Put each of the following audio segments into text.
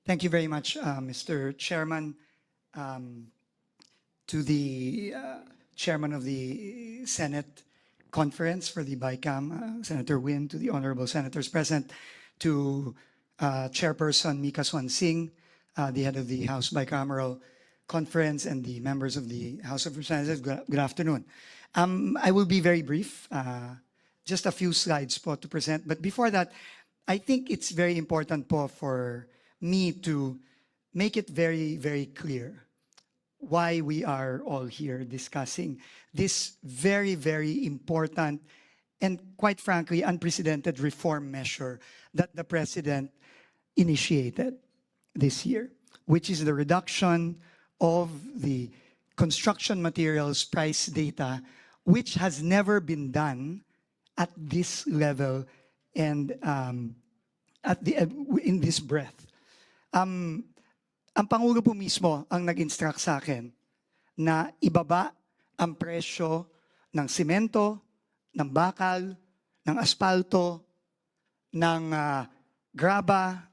Thank you very much, Mr. Chairman. To the Chairman of the Senate Conference for the BICAM, Senator Win, to the honorable senators present, to Chairperson Mika Swansing, the head of the House Bicameral Conference, and the members of the House of Representatives. Good afternoon. I will be very brief, just a few slides po to present. But before that, I think it's very important po for me to make it very, very clear why we are all here discussing this very, very important and, quite frankly, unprecedented reform measure that the President initiated this year, which is the reduction of the construction materials price data, which has never been done at this level and in this breadth. Ang Pangulo po mismo ang nag-instruct sa akin na ibaba ang presyo ng simento, ng bakal, ng aspalto, ng graba,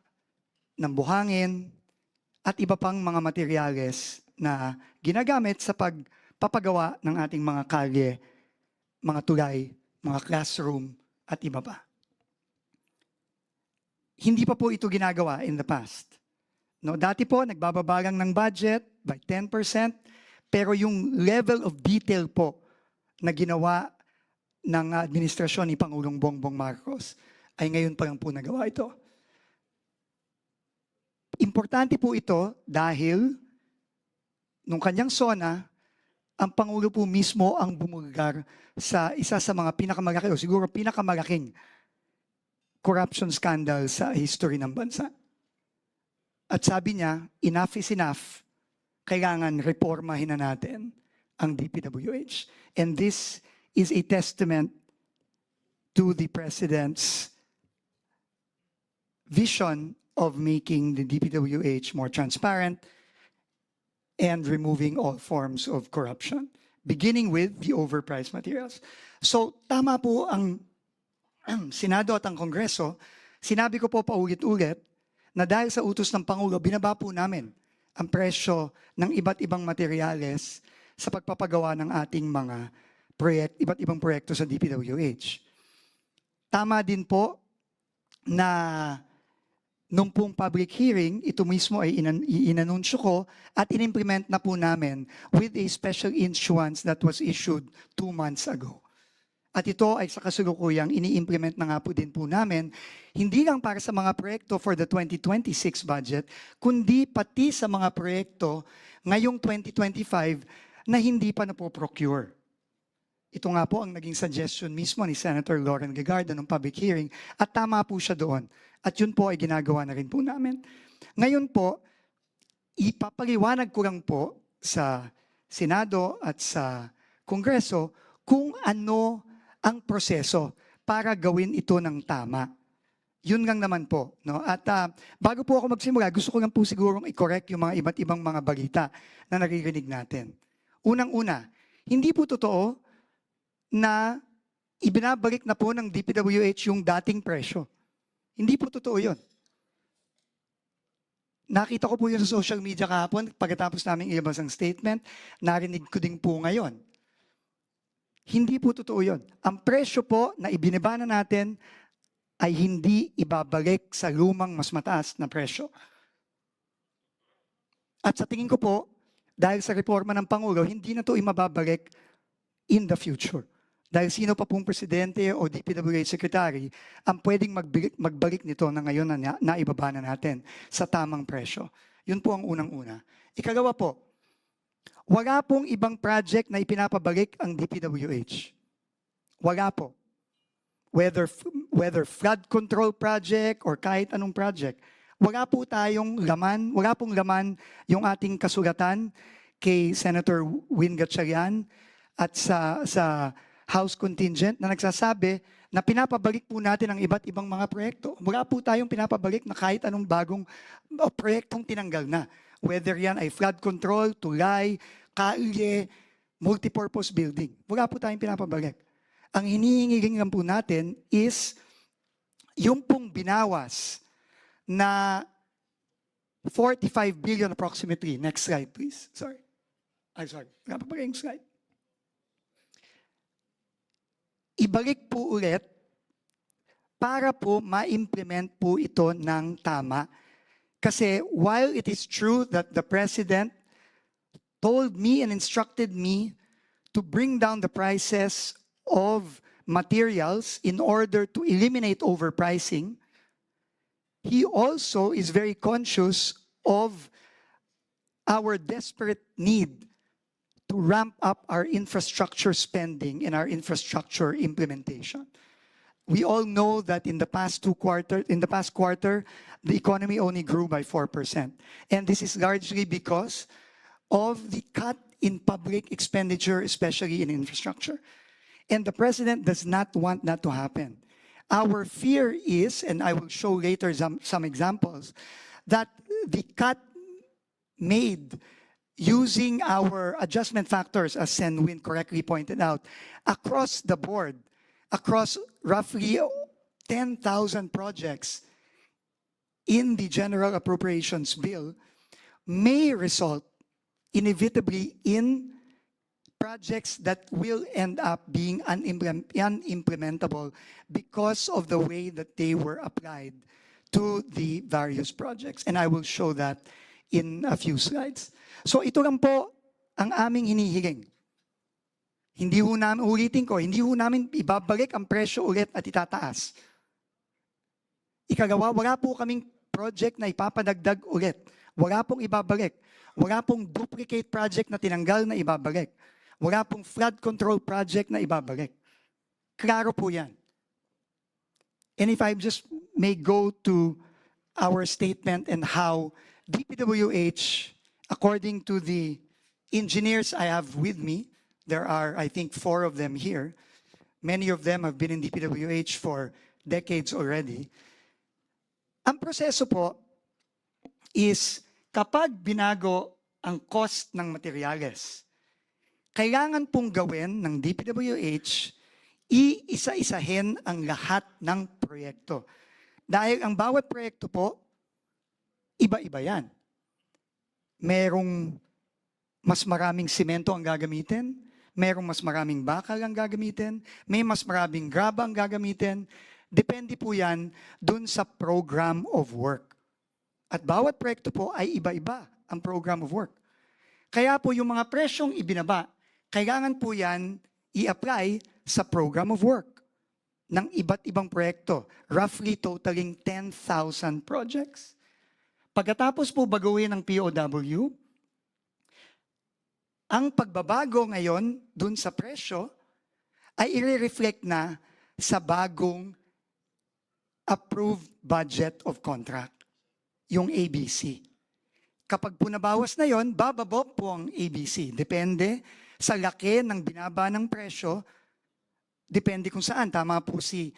ng buhangin, at iba pang mga materyales na ginagamit sa pagpapagawa ng ating mga kalye, mga tulay, mga classroom, at iba pa. Hindi pa po ito ginagawa in the past. No, dati po, nagbababa lang ng budget by 10%, pero yung level of detail po na ginawa ng administrasyon ni Pangulong Bongbong Marcos ay ngayon pa lang po nagawa ito. Importante po ito dahil nung kanyang SONA, ang Pangulo po mismo ang bumulgar sa isa sa mga pinakamalaki o siguro pinakamalaking corruption scandal sa history ng bansa. At sabi niya, enough is enough. Kailangan reformahin na natin ang DPWH. And this is a testament to the President's vision of making the DPWH more transparent and removing all forms of corruption, beginning with the overpriced materials. So tama po ang Senado at ang Kongreso. Sinabi ko po paulit-ulit na dahil sa utos ng Pangulo, binaba po namin ang presyo ng iba't ibang materyales sa pagpapagawa ng ating mga iba't ibang proyekto sa DPWH. Tama din po na nung pong public hearing, ito mismo ay inanunsyo ko at inimplement na po namin with a special issuance that was issued 2 months ago. At ito ay sa kasalukuyang ini-implement na nga po din po namin, hindi lang para sa mga proyekto for the 2026 budget, kundi pati sa mga proyekto ngayong 2025 na hindi pa napoprocure. Ito nga po ang naging suggestion mismo ni Senator Lauren Legarda ng public hearing at tama po siya doon. At yun po ay ginagawa na rin po namin. Ngayon po, ipapaliwanag ko lang po sa Senado at sa Kongreso kung ano ang proseso para gawin ito ng tama. Yun lang naman po. No? At bago po ako magsimula, gusto ko lang po sigurong i-correct yung mga iba't ibang mga balita na naririnig natin. Unang-una, hindi po totoo na ibinabalik na po ng DPWH yung dating presyo. Hindi po totoo yun. Nakita ko po yun sa social media kahapon, pagkatapos namin ilabas ang statement, narinig ko din po ngayon. Hindi po totoo yun. Ang presyo po na ibinaba na natin ay hindi ibabalik sa lumang mas mataas na presyo. At sa tingin ko po, dahil sa reforma ng Pangulo, hindi na ito imababalik in the future. Dahil sino pa pong presidente o DPWH secretary ang pwedeng magbalik nito na ngayon na naibaba na natin sa tamang presyo. Yun po ang unang-una. Ikalawa po, wala pong ibang project na ipinapabalik ang DPWH. Wala po. Whether flood control project or kahit anong project, wala po tayong laman, wala pong laman yung ating kasulatan kay Senator Win Gatchalian at sa House contingent na nagsasabi na pinapabalik po natin ang iba't ibang mga proyekto. Wala po tayong pinapabalik na kahit anong bagong proyektong tinanggal na. Whether yan ay flood control, tulay, kalye, multipurpose building. Wala po tayong pinapabalik. Ang hinihingi lang po natin is yung pong binawas na 45 billion approximately. Next slide, please. Sorry. I'm sorry. Wala pa yung slide. Ibalik po ulit para po ma-implement po ito ng tama. Kasi while it is true that the President told me and instructed me to bring down the prices of materials in order to eliminate overpricing, he also is very conscious of our desperate need to ramp up our infrastructure spending and our infrastructure implementation. We all know that in the past quarter, the economy only grew by 4%. And this is largely because of the cut in public expenditure, especially in infrastructure. And the President does not want that to happen. Our fear is, and I will show later some examples, that the cut made using our adjustment factors, as Sen Win correctly pointed out, across the board, across roughly 10,000 projects in the General Appropriations Bill, may result inevitably in projects that will end up being unimplementable because of the way that they were applied to the various projects. And I will show that in a few slides. So ito lang po ang aming hinihiling. Hindi ho namin, ulitin ko, hindi ho namin ibabalik ang presyo ulit at itataas. Ikagawa, wala po kaming project na ipapadagdag ulit. Wala pong ibabalik. Wala pong duplicate project na tinanggal na ibabalik. Wala pong flood control project na ibabalik. Klaro po yan. And if I just may go to our statement and how DPWH, according to the engineers I have with me, there are, I think, 4 of them here. Many of them have been in DPWH for decades already. Ang proseso po is kapag binago ang cost ng materyales, kailangan pong gawin ng DPWH, iisa-isahin ang lahat ng proyekto. Dahil ang bawat proyekto po, iba-iba yan. Merong mas maraming simento ang gagamitin, merong mas maraming bakal ang gagamitin, may mas maraming graba ang gagamitin. Depende po yan dun sa program of work. At bawat proyekto po ay iba-iba ang program of work. Kaya po yung mga presyong ibinaba, kailangan po yan i-apply sa program of work ng iba't ibang proyekto, roughly totaling 10,000 projects. Pagkatapos po baguhin ng POW, ang pagbabago ngayon dun sa presyo ay i-reflect na sa bagong approved budget of contract, yung ABC. Kapag po nabawas na yon, bababa po ang ABC. Depende sa laki ng binaba ng presyo, depende kung saan. Tama po si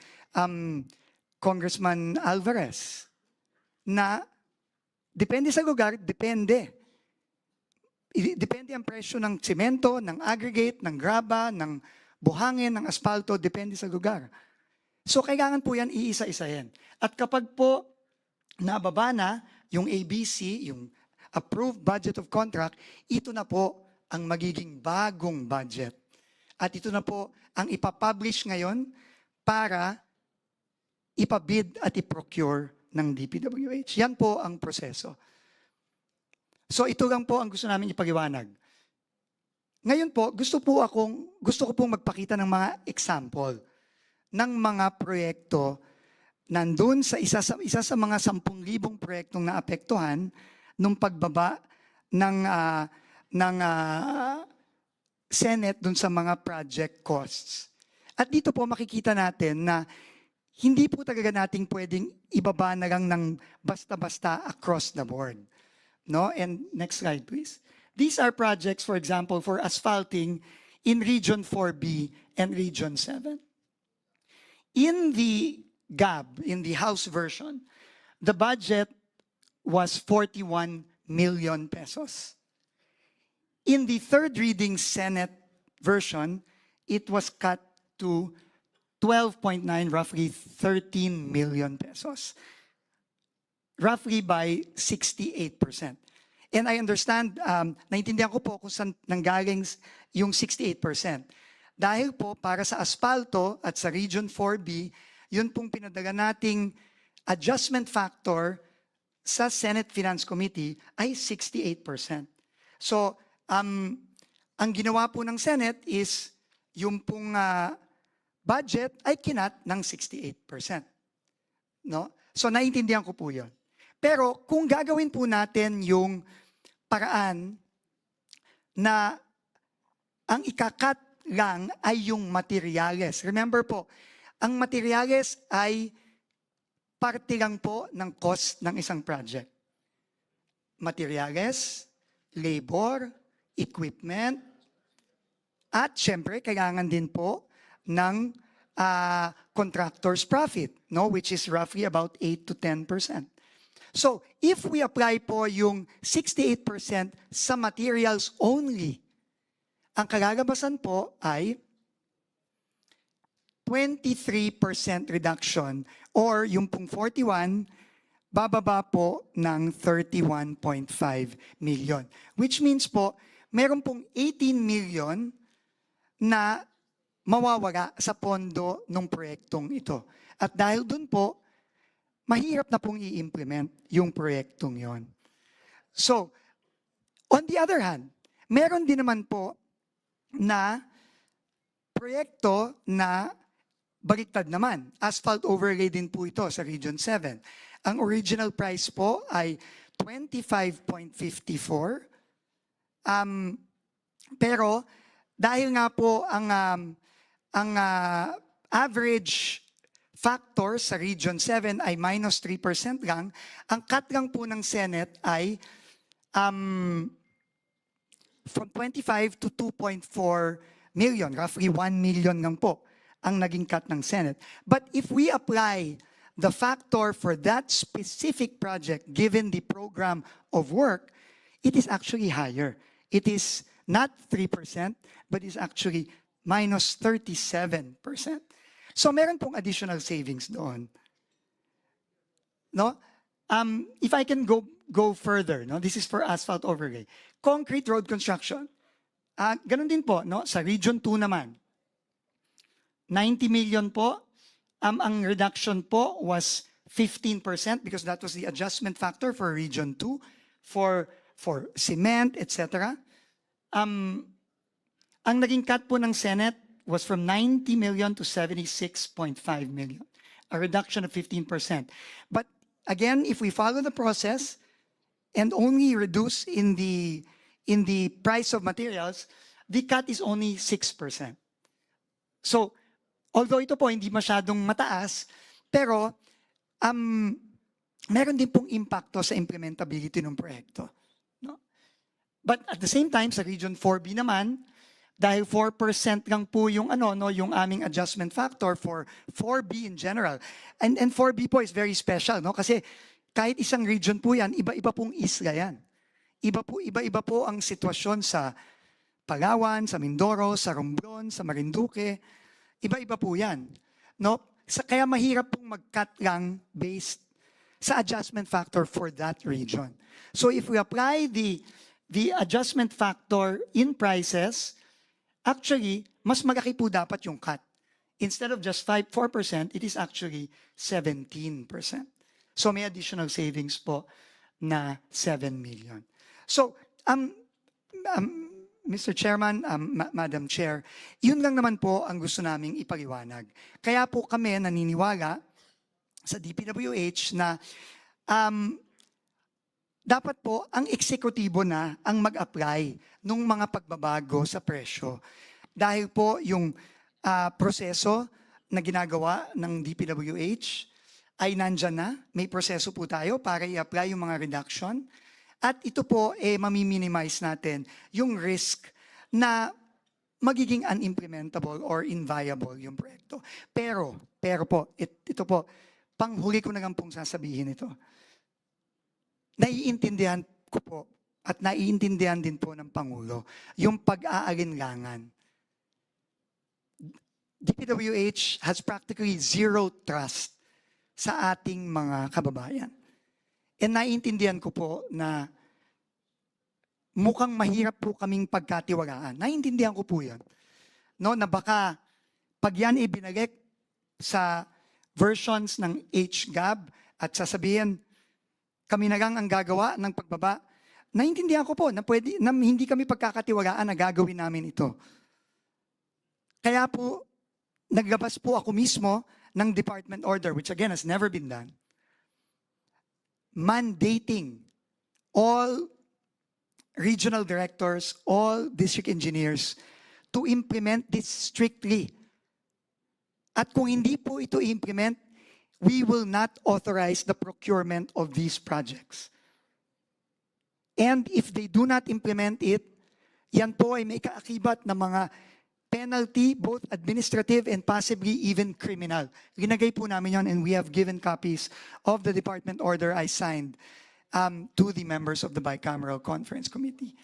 Congressman Alvarez na depende sa lugar, depende. Depende ang presyo ng semento, ng aggregate, ng graba, ng buhangin, ng asfalto, depende sa lugar. So kailangan po yan iisa-isahin. At kapag po nababa na yung ABC, yung approved budget of contract, ito na po ang magiging bagong budget. At ito na po ang ipapublish ngayon para ipabid at iprocure ng DPWH. Yan po ang proseso. So ito lang po ang gusto namin ipaliwanag. Ngayon po, gusto ko pong magpakita ng mga example ng mga proyekto nandun sa isa sa mga 10,000 proyektong naapektuhan nung pagbaba ng Senate dun sa mga project costs. At dito po makikita natin na hindi po talaga nating pwedeng ibaba na lang ng basta-basta across the board. No? And next slide, please. These are projects, for example, for asphalting in Region 4B and Region 7. In the GAB, in the House version, the budget was 41 million pesos. In the third reading Senate version, it was cut to 12.9, roughly 13 million pesos. roughly by 68%. And I understand, naintindihan ko po kung saan nanggaling yung 68%. Dahil po para sa asfalto at sa Region 4B, yun pong pinadala nating adjustment factor sa Senate Finance Committee ay 68%. So, ang ginawa po ng Senate is yung pong budget ay kinat ng 68%. No? So, naiintindihan ko po yun. Pero kung gagawin po natin yung paraan na ang ikakat lang ay yung materyales. Remember po, ang materyales ay parte lang po ng cost ng isang project. Materyales, labor, equipment, at syempre kailangan din po ng contractor's profit, no, which is roughly about 8 to 10%. So, if we apply po yung 68% sa materials only, ang kalalabasan po ay 23% reduction or yung pong 41, bababa po ng 31.5 million. Which means po, meron pong 18 million na mawawala sa pondo ng proyektong ito. At dahil dun po, mahirap na pong i-implement yung proyektong yon. So, on the other hand, meron din naman po na proyekto na baliktad naman. Asphalt overlay din po ito sa Region 7. Ang original price po ay 25.54. Pero dahil nga po ang average factor sa Region 7 ay minus 3% lang, ang cut lang po ng Senate ay from 25 to 2.4 million, roughly 1 million lang po ang naging cut ng Senate. But if we apply the factor for that specific project given the program of work, it is actually higher. It is not 3%, but is actually minus 37%. So meron pong additional savings doon. No? If I can go further, no? This is for asphalt overlay. Concrete road construction. Ganun din po, no? Sa Region 2 naman. 90 million po. Ang reduction po was 15% because that was the adjustment factor for Region 2 for cement, etc. Ang naging cut po ng Senate was from 90 million to 76.5 million, a reduction of 15%. But again, if we follow the process and only reduce in the price of materials, the cut is only 6%. So, although ito po hindi masyadong mataas, pero meron din pong impacto sa implementability ng proyekto. No? But at the same time, sa Region 4B naman, dahil 4% lang po yung yung aming adjustment factor for 4B in general. And 4B po is very special, no? Kasi kahit isang region po yan, iba-iba pong isla yan. Iba-iba po ang sitwasyon sa Palawan, sa Mindoro, sa Romblon, sa Marinduque. Iba-iba po yan. No? Kaya mahirap pong mag-cut lang based sa adjustment factor for that region. So if we apply the adjustment factor in prices, actually, mas malaki po dapat yung cut. Instead of just 4%, it is actually 17%. So may additional savings po na 7 million. So, Mr. Chairman, Madam Chair, yun lang naman po ang gusto naming ipaliwanag. Kaya po kami naniniwala sa DPWH na dapat po ang eksekutibo na ang mag-apply ng mga pagbabago sa presyo. Dahil po yung proseso na ginagawa ng DPWH ay nandyan na. May proseso po tayo para i-apply yung mga reduction. At ito po, mami-minimize natin yung risk na magiging unimplementable or inviable yung proyekto. Pero po, ito po, panghuli ko na lang pong sasabihin ito. Naiintindihan ko po at naiintindihan din po ng Pangulo yung pag-aalinlangan. DPWH has practically zero trust sa ating mga kababayan. And naiintindihan ko po na mukhang mahirap po kaming pagkatiwalaan. Naiintindihan ko po yan. No, na baka pag yan ibinalik sa versions ng HGAB at sasabihin, kami na lang ang gagawa ng pagbaba, naiintindihan ko po na, hindi kami pagkakatiwalaan na gagawin namin ito. Kaya po, naglabas po ako mismo ng department order, which again has never been done, mandating all regional directors, all district engineers to implement this strictly. At kung hindi po ito implement, we will not authorize the procurement of these projects. And if they do not implement it, yan po ay may kaakibat na mga penalty, both administrative and possibly even criminal. Ginagay po namin yon, and we have given copies of the department order I signed to the members of the Bicameral Conference Committee.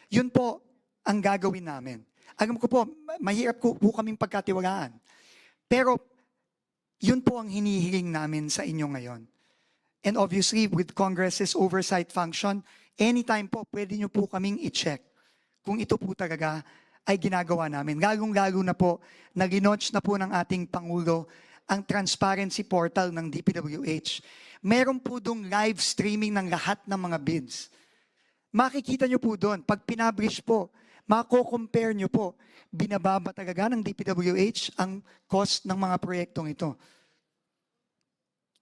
Yun po ang gagawin namin. Alam ko po, mahirap po kaming pagkatiwalaan. Pero yun po ang hinihiling namin sa inyo ngayon. And obviously, with Congress's oversight function, anytime po, pwede nyo po kaming i-check kung ito po talaga ay ginagawa namin. Lalong-lalo na po, nag-launch na po ng ating Pangulo ang transparency portal ng DPWH. Meron po doon live streaming ng lahat ng mga bids. Makikita nyo po doon, pag pinablish po, mako-compare nyo po, binababa talaga ng DPWH ang cost ng mga proyektong ito.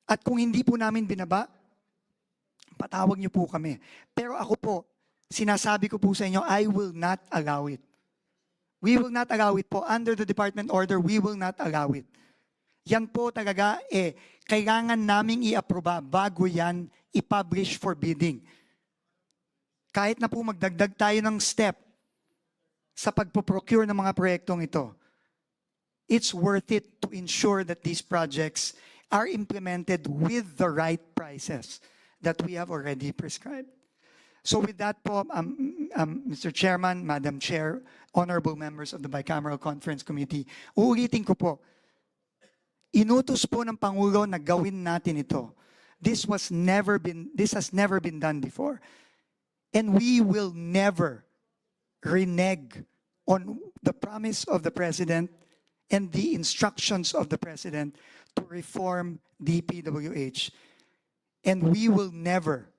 At kung hindi po namin binaba, patawag nyo po kami. Pero ako po, sinasabi ko po sa inyo, I will not allow it. We will not allow it po. Under the department order, we will not allow it. Yan po talaga, kailangan naming i-aproba bago yan i-publish for bidding. Kahit na po magdagdag tayo ng step sa pagpo-procure ng mga proyektong ito, it's worth it to ensure that these projects are implemented with the right prices that we have already prescribed. So with that po, Mr. Chairman, Madam Chair, honorable members of the Bicameral Conference Committee, uulitin ko po, inutos po ng Pangulo na gawin natin ito. This has never been done before. And we will never renege on the promise of the President and the instructions of the President to reform DPWH. And we will never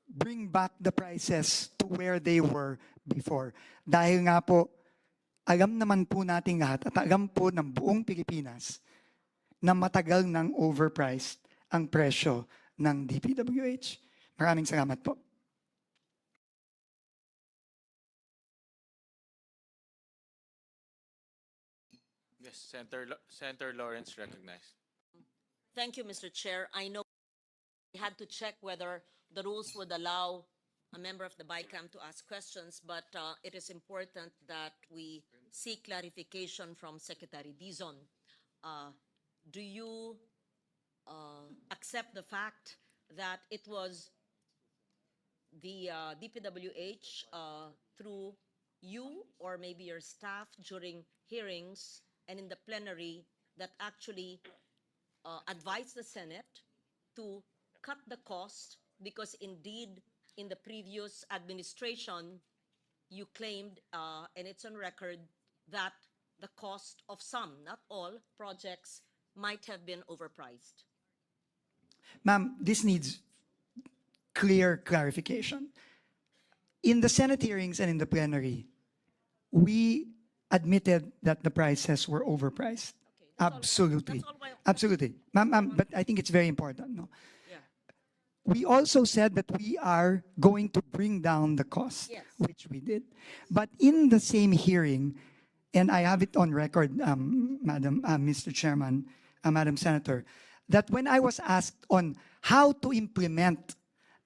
bring back the prices to where they were before. Dahil nga po, alam naman po nating lahat at alam po ng buong Pilipinas na matagal nang overpriced ang presyo ng DPWH. Maraming salamat po. Yes, Senator Lawrence recognized. Thank you, Mr. Chair. I know we had to check whether the rules would allow a member of the BICAM to ask questions, but it is important that we seek clarification from Secretary Dizon. Do you accept the fact that it was the DPWH through you or maybe your staff during hearings and in the plenary that actually advised the Senate to cut the cost, because indeed in the previous administration you claimed, and it's on record, that the cost of some, not all, projects might have been overpriced? Ma'am, this needs clear clarification. In the Senate hearings and in the plenary, we admitted that the prices were overpriced. Okay, that's all- Absolutely. that's all my- Absolutely. Ma'am, but I think it's very important. No? Yeah. We also said that we are going to bring down the cost, Yes. which we did. But in the same hearing, and I have it on record, Mr. Chairman, Madam Senator, that when I was asked on how to implement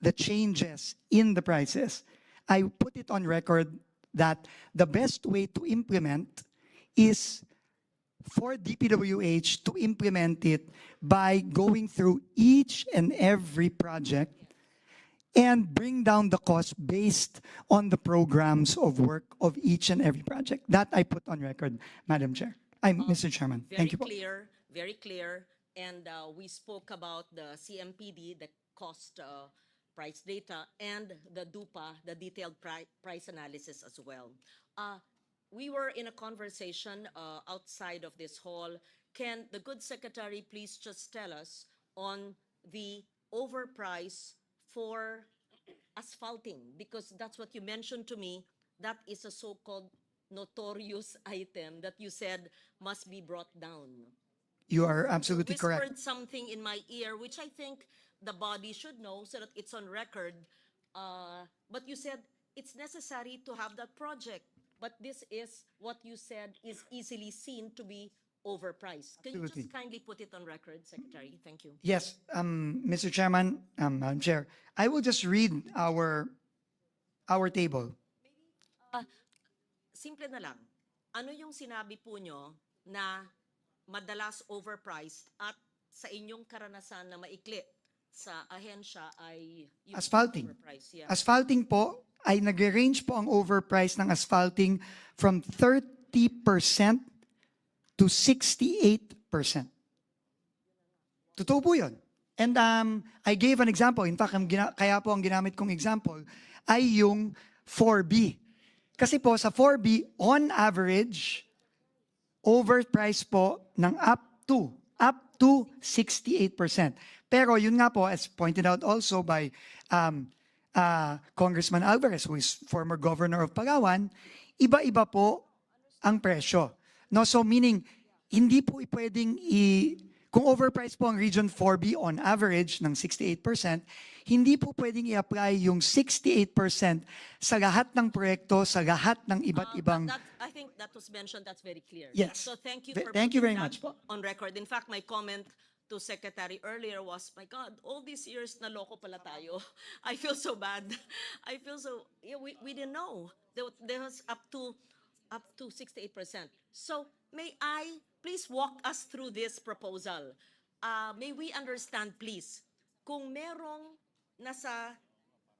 the changes in the prices, I put it on record that the best way to implement is for DPWH to implement it by going through each and every project and bring down the cost based on the programs of work of each and every project. That I put on record, Madam Chair. Mr. Chairman. Very Thank you po. clear, very clear. And we spoke about the CMPD, the cost price data, and the DUPA, the detailed price analysis as well. We were in a conversation outside of this hall. Can the good secretary please just tell us on the overprice for asphalting? Because that's what you mentioned to me. That is a so-called notorious item that you said must be brought down. You are You absolutely correct. whispered something in my ear, which I think the body should know so that it's on record. But you said it's necessary to have that project. But this is what you said is easily seen to be overpriced. Can you Absolutely. just kindly put it on record, Secretary? Thank you. Yes, Mr. Chairman, Madam Chair, I will just read our table. Simple na lang. Ano yung sinabi po nyo na madalas overpriced at sa inyong karanasan na maikli sa ahensya ay yung Asphalting. overpriced? Yeah. Asphalting po ay nagre-range po ang overprice ng asphalting from 30% to 68%. Totoo po yun. And I gave an example. In fact, kaya po ang ginamit kong example ay yung 4B. Kasi po sa 4B, on average, overprice po ng up to 68%. Pero yun nga po, as pointed out also by Congressman Alvarez, who is former governor of Palawan, iba-iba po ang presyo. No, so meaning, hindi po pwedeng kung overpriced po ang Region 4B on average ng 68%, hindi po pwedeng i-apply yung 68% sa lahat ng proyekto, sa lahat ng iba't ibang... I think that was mentioned, that's very clear. Yes. So thank you for Thank you very putting much that po. on record. In fact, my comment to Secretary earlier was, my God, all these years na loko pala tayo. I feel so bad. I feel so, yeah, we didn't know. There was up to 68%. So may I please walk us through this proposal? May we understand please, kung merong nasa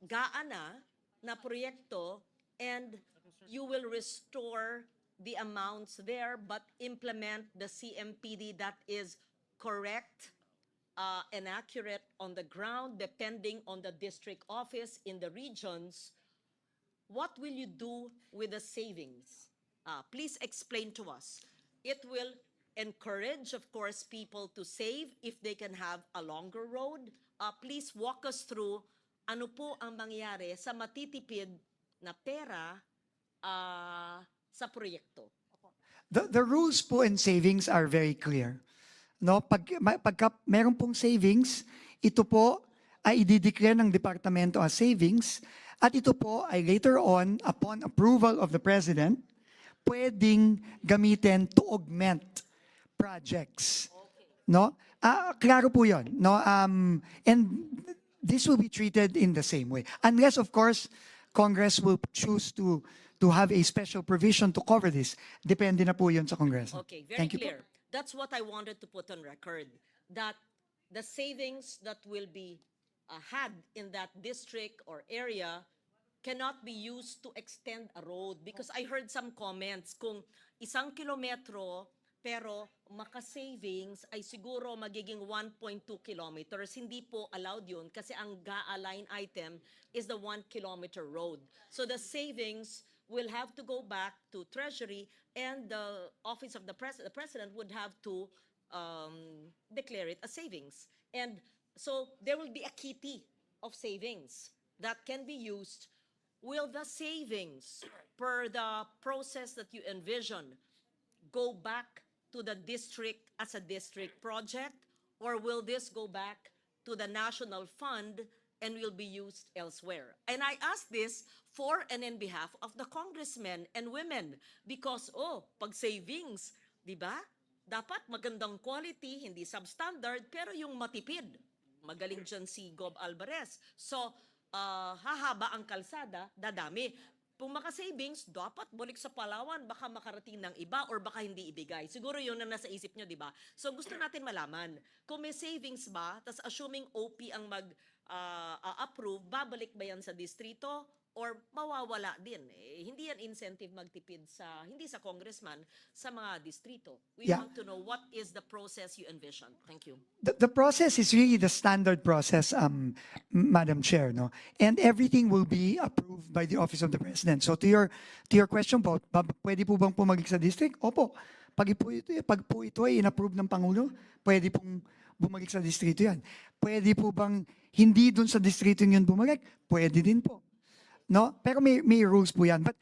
gaana na proyekto and you will restore the amounts there but implement the CMPD that is correct and accurate on the ground depending on the district office in the regions, what will you do with the savings? Please explain to us. It will encourage, of course, people to save if they can have a longer road. Please walk us through ano po ang mangyayari sa matitipid na pera sa proyekto. The rules po and savings are very clear. No, pagka meron pong savings, ito po ay i-declare ng departamento as savings at ito po ay later on, upon approval of the President, pwedeng gamitin to augment projects. No? Klaro po yun. No? And this will be treated in the same way. Unless, of course, Congress will choose to have a special provision to cover this. Depende na po yun sa Congress. Okay, very Thank you po. clear. That's what I wanted to put on record, that the savings that will be had in that district or area cannot be used to extend a road. Because I heard some comments, kung 1 kilometro pero maka-savings ay siguro magiging 1.2 kilometers. Hindi po allowed yun kasi ang GAA line item is the 1 kilometer road. So the savings will have to go back to Treasury and the Office of the President would have to declare it as savings. And so there will be a kitty of savings that can be used. Will the savings per the process that you envision go back to the district as a district project, or will this go back to the national fund and will be used elsewhere? And I ask this for and in behalf of the congressmen and women because, pag savings, di ba? Dapat magandang quality, hindi substandard, pero yung matipid. Magaling dyan si Gob Alvarez. So, hahaba ang kalsada, dadami. Kung maka-savings, dapat balik sa Palawan, baka makarating ng iba or baka hindi ibigay. Siguro yun ang nasa isip nyo, di ba? So gusto natin malaman, kung may savings ba, tas assuming OP ang mag-approve, babalik ba yan sa distrito or mawawala din. Hindi yan incentive magtipid hindi sa congressman, sa mga distrito. We Yeah. want to know what is the process you envision. Thank you. The process is really the standard process, Madam Chair, no? And everything will be approved by the Office of the President. So to your question po, pwede po bang pumalik sa district? Opo. Pag po ito ay in-approve ng Pangulo, pwede pong bumalik sa distrito yan. Pwede po bang hindi dun sa distrito yun bumalik? Pwede din po. No? Pero may rules po yan. But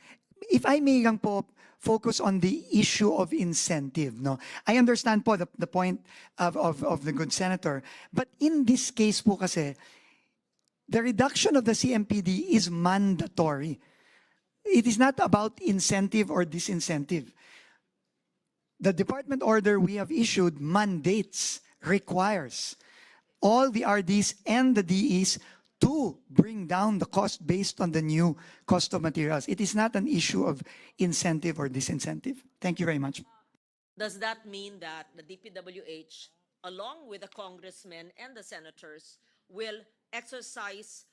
if I may lang po focus on the issue of incentive, no? I understand po the point of the good senator. But in this case po kasi, the reduction of the CMPD is mandatory. It is not about incentive or disincentive. The department order we have issued mandates, requires all the RDs and the DEs to bring down the cost based on the new cost of materials. It is not an issue of incentive or disincentive. Thank you very much. Does that mean that the DPWH, along with the congressmen and the senators, will exercise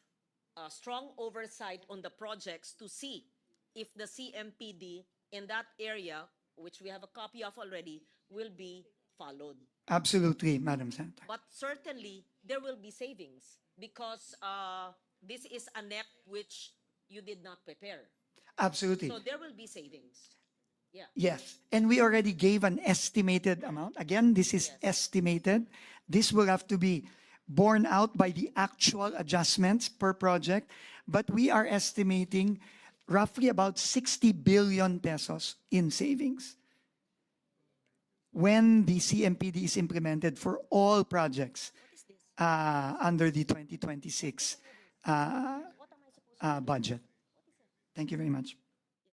strong oversight on the projects to see if the CMPD in that area, which we have a copy of already, will be followed? Absolutely, Madam Senator. But certainly, there will be savings because this is a NEP which you did not prepare. Absolutely. So there will be savings. Yeah. Yes, and we already gave an estimated amount. Again, this is estimated. This will have to be borne out by the actual adjustments per project, but we are estimating roughly about 60 billion pesos in savings when the CMPD is implemented for all projects under the 2026 budget. Thank you very much.